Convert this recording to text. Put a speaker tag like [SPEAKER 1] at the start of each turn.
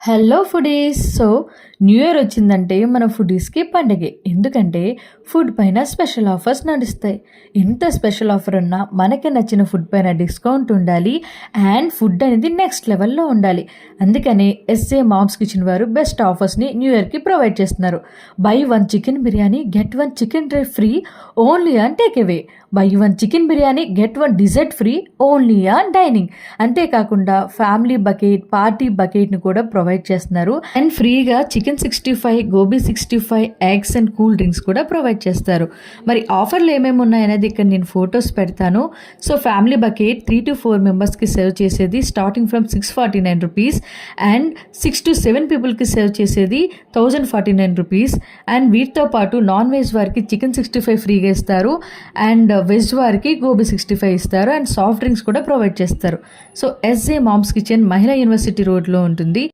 [SPEAKER 1] Hello foodies. New year వచ్చిందంటే మన ఫుడీస్కి పండగే. ఎందుకంటే ఫుడ్ పైన స్పెషల్ ఆఫర్స్ నడుస్తాయి. ఎంత స్పెషల్ ఆఫర్ ఉన్నా మనకి నచ్చిన ఫుడ్ పైన డిస్కౌంట్ ఉండాలి అండ్ ఫుడ్ అనేది నెక్స్ట్ లెవెల్లో ఉండాలి. అందుకనే ఎస్ఏ మామ్స్ కిచెన్ వారు బెస్ట్ ఆఫర్స్ని న్యూ ఇయర్కి ప్రొవైడ్ చేస్తున్నారు. Buy 1 chicken biryani get 1 chicken dry free only on take away. Buy 1 chicken biryani get 1 dessert free only on dining. అంతేకాకుండా ఫ్యామిలీ బకెట్, పార్టీ బకెట్ని కూడా ప్రొవైడ్ చేస్తున్నారు. అండ్ ఫ్రీగా chicken 65, gobi 65, eggs and cool drinks కూడా provide చేస్తారు. మరి ఆఫర్లు ఏమేమి ఉన్నాయనేది ఇక్కడ నేను ఫొటోస్ పెడతాను. ఫ్యామిలీ బకెట్ 3 to 4 మెంబర్స్కి సర్వ్ చేసేది starting from 649 rupees and 6 to 7 పీపుల్కి సర్వ్ చేసేది 1049 రూపీస్. అండ్ వీటితో పాటు నాన్ వెజ్ వారికి చికెన్ 65 ఫ్రీగా ఇస్తారు అండ్ వెజ్ వారికి గోబీ 65 ఇస్తారు అండ్ సాఫ్ట్ డ్రింక్స్ కూడా ప్రొవైడ్ చేస్తారు. ఎస్ఏ మామ్స్ కిచెన్ మహిళా యూనివర్సిటీ రోడ్లో ఉంటుంది.